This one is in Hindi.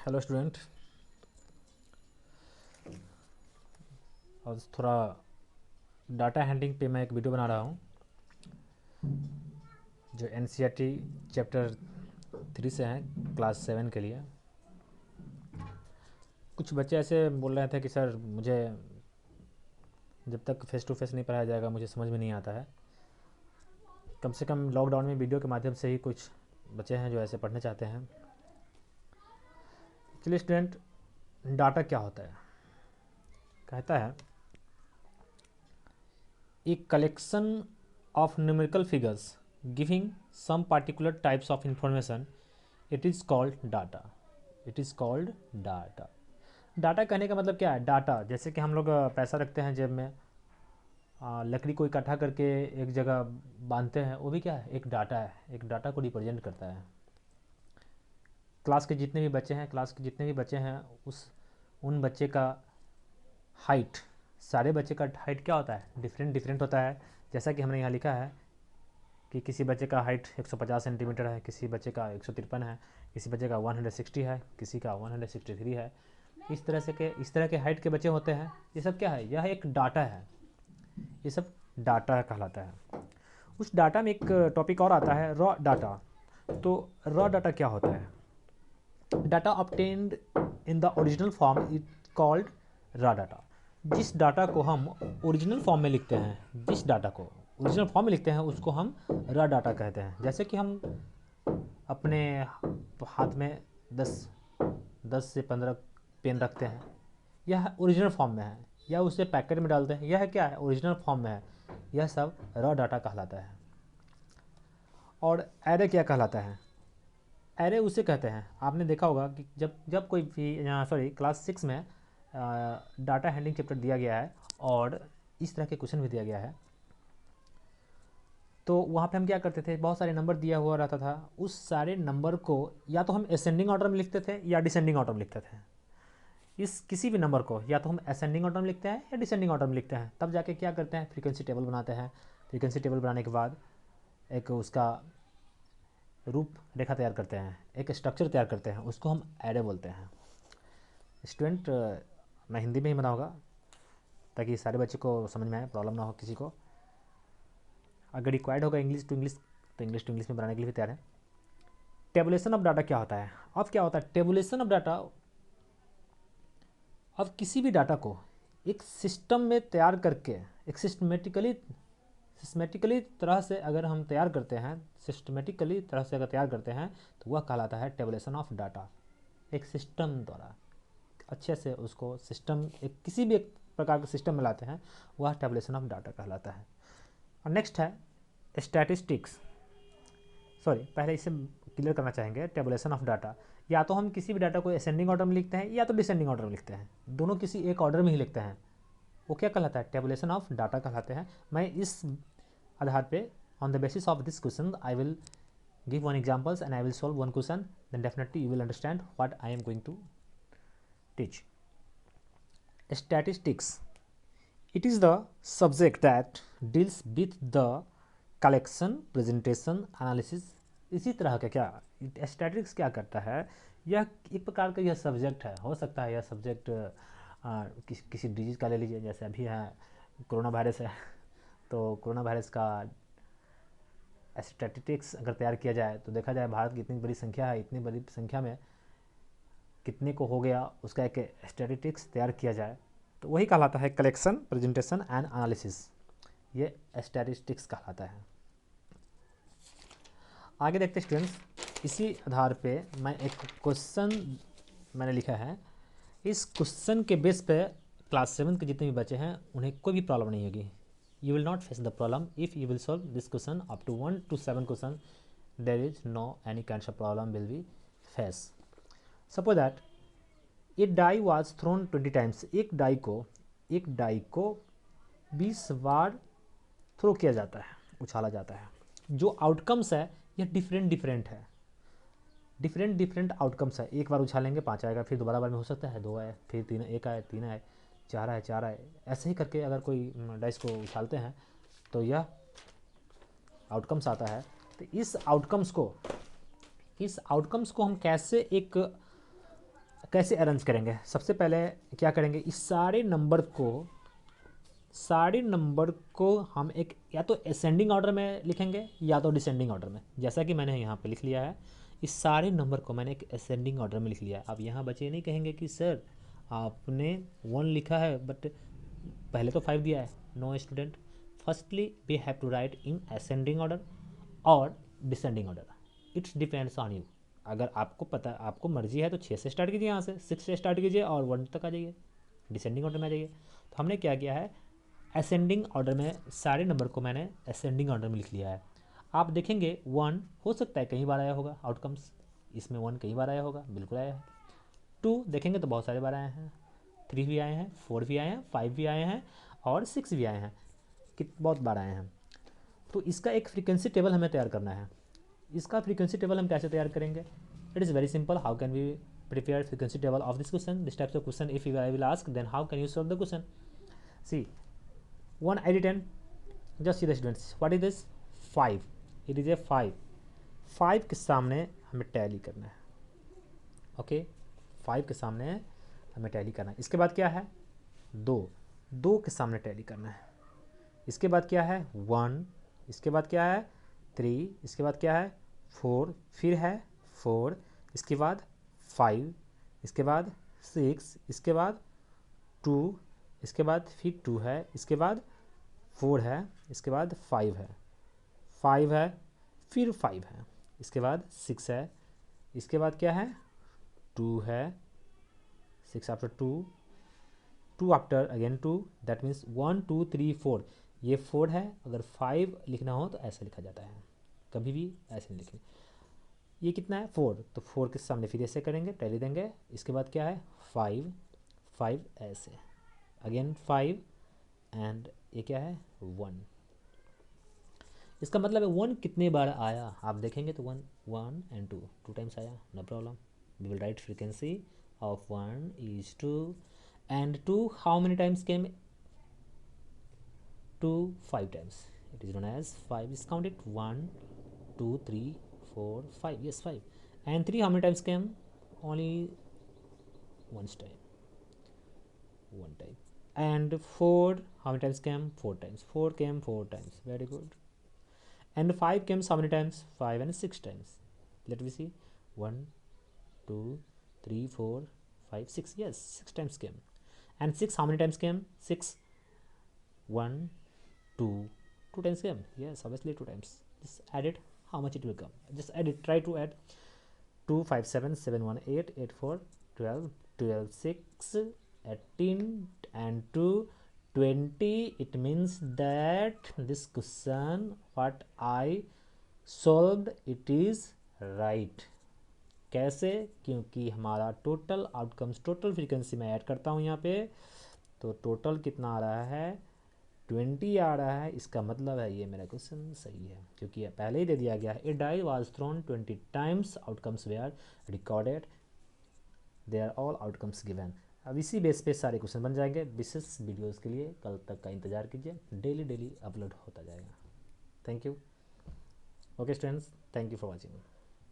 Hello student. और थोड़ा डाटा हैंडलिंग पे मैं एक वीडियो बना रहा हूँ जो एनसीईआरटी चैप्टर 3 से है, क्लास 7 के लिए। कुछ बच्चे ऐसे बोल रहे थे कि सर मुझे जब तक फेस टू फेस नहीं पढ़ाया जाएगा मुझे समझ में नहीं आता है। कम से कम लॉकडाउन में वीडियो के माध्यम से ही कुछ बच्चे हैं जो ऐसे पढ़ना चाहते हैं। चलिए स्टूडेंट, डाटा क्या होता है? कहता है a collection of numerical figures giving some particular types of information. It is called data. It is called data. Data कहने का मतलब क्या है? डाटा जैसे कि हम लोग पैसा रखते हैं जेब में, लकड़ी को इकट्ठा करके एक जगह बांधते हैं, वो भी क्या है? एक डाटा है, एक डाटा को रिप्रेजेंट करता है। क्लास के जितने भी बच्चे हैं उस उन बच्चे का हाइट, सारे बच्चे का हाइट क्या होता है? डिफरेंट डिफरेंट होता है। जैसा कि हमने यहाँ लिखा है कि किसी बच्चे का हाइट 150 सेंटीमीटर है, किसी बच्चे का 153 है, किसी बच्चे का 160 है, किसी का 163 है। इस तरह के हाइट के बच्चे होते हैं। ये सब क्या है? यह एक डाटा है। ये सब डाटा कहलाता है। उस डाटा में एक टॉपिक और आता है, रॉ डाटा। तो रॉ डाटा क्या होता है? Data obtained in the original form is called raw data. जिस डाटा को हम ओरिजिनल फॉर्म में लिखते हैं, जिस डाटा को ओरिजिनल फॉर्म में लिखते हैं उसको हम रॉ डाटा कहते हैं। जैसे कि हम अपने हाथ में 10 से 15 पेन रखते हैं, यह ओरिजिनल फॉर्म में है, या उसे पैकेट में डालते हैं, यह क्या है? ओरिजिनल फॉर्म में है। यह सब रॉ डाटा कहलाता है। और एरे क्या कहलाता है? एरे उसे कहते हैं, आपने देखा होगा कि जब जब कोई भी क्लास 6 में डाटा हैंडलिंग चैप्टर दिया गया है और इस तरह के क्वेश्चन भी दिया गया है, तो वहाँ पे हम क्या करते थे? बहुत सारे नंबर दिया हुआ रहता था, उस सारे नंबर को या तो हम असेंडिंग ऑर्डर में लिखते थे या डिसेंडिंग ऑर्डर में लिखते थे। इस किसी भी नंबर को या तो हम असेंडिंग ऑर्डर में लिखते हैं या डिसेंडिंग ऑर्डर में लिखते हैं। तब जाके क्या करते हैं? फ्रीक्वेंसी टेबल बनाते हैं। फ्रीक्वेंसी टेबल बनाने के बाद एक उसका रूप रेखा तैयार करते हैं, एक स्ट्रक्चर तैयार करते हैं, उसको हम एरे बोलते हैं। स्टूडेंट, मैं हिंदी में ही बनाऊँगा ताकि सारे बच्चे को समझ में आए, प्रॉब्लम ना हो किसी को। अगर रिक्वायर्ड होगा इंग्लिश टू इंग्लिश तो इंग्लिश टू इंग्लिश में बनाने के लिए भी तैयार है। टेबुलेशन ऑफ डाटा क्या होता है? अब क्या होता है टेबुलेशन ऑफ डाटा? अब किसी भी डाटा को एक सिस्टम में तैयार करके, एक सिस्टमेटिकली तरह से अगर हम तैयार करते हैं, सिस्टमेटिकली तरह से अगर तैयार करते हैं तो वह कहलाता है टेबुलेशन ऑफ डाटा। एक सिस्टम द्वारा अच्छे से उसको सिस्टम, एक किसी भी एक प्रकार के सिस्टम में लाते हैं, वह टेबुलेशन ऑफ डाटा कहलाता है। और नेक्स्ट है स्टैटिस्टिक्स। पहले इसे क्लियर करना चाहेंगे। टेबुलेशन ऑफ डाटा, या तो हम किसी भी डाटा को असेंडिंग ऑर्डर में लिखते हैं या तो डिसेंडिंग ऑर्डर में लिखते हैं, दोनों किसी एक ऑर्डर में ही लिखते हैं, वो क्या कहलाता है? टेबुलेशन ऑफ डाटा कहलाते हैं। मैं इस आधार पे, on the basis of this question, I will give one examples and I will solve one question, then definitely you will understand what I am going to teach. Statistics. It is the subject that deals with the collection, presentation, analysis. इसी तरह का क्या स्टैटिस्टिक्स क्या करता है? यह एक प्रकार का यह सब्जेक्ट है। हो सकता है यह सब्जेक्ट किसी डिजीज़ का ले लीजिए, जैसे अभी है कोरोना वायरस है, तो कोरोना वायरस का स्टैटिस्टिक्स अगर तैयार किया जाए तो देखा जाए भारत की इतनी बड़ी संख्या है, इतनी बड़ी संख्या में कितने को हो गया, उसका एक स्टैटिस्टिक्स तैयार किया जाए तो वही कहलाता है कलेक्शन, प्रेजेंटेशन एंड एनालिसिस। ये स्टैटिस्टिक्स कहलाता है। आगे देखते स्टूडेंट्स, इसी आधार पे मैं एक क्वेश्चन मैंने लिखा है। इस क्वेश्चन के बेस पे क्लास 7 के जितने भी बच्चे हैं उन्हें कोई भी प्रॉब्लम नहीं होगी। You will not face the problem if you will solve this question up to 1 to 7 question. There is no any kind of problem will be face. Suppose that a die was thrown 20 times. एक डाई को 20 बार थ्रो किया जाता है, उछाला जाता है। जो आउटकम्स है यह डिफरेंट है, डिफरेंट आउटकम्स है। एक बार उछालेंगे 5 आएगा, फिर दोबारा बार में हो सकता है 2 आए, फिर 3, 1 आए, 3 आए, 4 आए। ऐसे ही करके अगर कोई डाइस को उछालते हैं तो यह आउटकम्स आता है। तो इस आउटकम्स को हम कैसे एक कैसे अरेंज करेंगे? सबसे पहले क्या करेंगे, इस सारे नंबर को हम एक या तो असेंडिंग ऑर्डर में लिखेंगे या तो डिसेंडिंग ऑर्डर में। जैसा कि मैंने यहाँ पे लिख लिया है, इस सारे नंबर को मैंने एक असेंडिंग ऑर्डर में लिख लिया है। अब यहाँ बच्चे नहीं कहेंगे कि सर आपने 1 लिखा है बट पहले तो 5 दिया है। No student, firstly we have to write in ascending order और descending order. It's depends on you. अगर आपको पता, आपको मर्जी है तो 6 से स्टार्ट कीजिए, यहाँ से 6 से स्टार्ट कीजिए और 1 तक आ जाइए, डिसेंडिंग ऑर्डर में आ जाइए। तो हमने क्या किया है, असेंडिंग ऑर्डर में सारे नंबर को मैंने असेंडिंग ऑर्डर में लिख लिया है। आप देखेंगे 1 हो सकता है कई बार आया होगा आउटकम्स, इसमें 1 कई बार आया होगा, बिल्कुल आया है। 2 देखेंगे तो बहुत सारे बार आए हैं, 3 भी आए हैं, 4 भी आए हैं, 5 भी आए हैं और 6 भी आए हैं, बहुत बार आए हैं। तो इसका एक फ्रीक्वेंसी टेबल हमें तैयार करना है। इसका फ्रीक्वेंसी टेबल हम कैसे तैयार करेंगे? It is very simple. How can we prepare frequency table of this question, this types of question? If I will ask, then how can you solve the question? See, 1 ID10, just see the students, what is this? 5, it is a 5 के सामने हमें टैली करना है। ओके, 5 के सामने हमें टैली करना है। इसके बाद क्या है, 2 के सामने टैली करना है। इसके बाद क्या है, 1, इसके बाद क्या है 3, इसके बाद क्या है 4, फिर है 4, इसके बाद 5, इसके बाद 6, इसके बाद 2, इसके बाद फिर 2 है, इसके बाद 4 है, इसके बाद 5 है, 5 है, फिर 5 है, इसके बाद 6 है, इसके बाद क्या है 2 है, 6 after 2, 2 after again 2, that means 1 2 3 4, ये 4 है। अगर 5 लिखना हो तो ऐसे लिखा जाता है, कभी भी ऐसे नहीं लिखें। ये कितना है 4, तो 4 के सामने फिर ऐसे करेंगे, टैली देंगे। इसके बाद क्या है 5 5 ऐसे, अगेन 5 एंड ये क्या है 1। इसका मतलब है 1 कितने बार आया, आप देखेंगे तो 1 एंड 2 टाइम्स आया, no problem. We will write frequency of 1 is 2 and 2 how many times came? 2 5 times. It is known as 5 is counted 1 2 3 4 5, yes 5. And 3 how many times came? Only one time. And 4 how many times came? 4 times. 4 came 4 times, very good. And 5 came how many times? 5 and 6 times. Let me see, 1 2 3 4 5 6, yes 6 times came. And 6 how many times came? 6 1 2 times came, yes obviously 2 times. Just add it, how much it will come, just add it, try to add 2 5 7 7 1 8 8 4 12 12 6 18 and 2 20. It means that this question what I solved it is right. कैसे? क्योंकि हमारा टोटल आउटकम्स टोटल फ्रीक्वेंसी में ऐड करता हूँ यहाँ पे, तो टोटल कितना आ रहा है 20 आ रहा है। इसका मतलब है ये मेरा क्वेश्चन सही है, क्योंकि पहले ही दे दिया गया है a die was thrown 20 times, outcomes were recorded, they are all outcomes given. अब इसी बेस पे सारे क्वेश्चन बन जाएंगे। विशेष वीडियोस के लिए कल तक का इंतजार कीजिए, डेली अपलोड होता जाएगा। Thank you. Okay students, thank you for watching.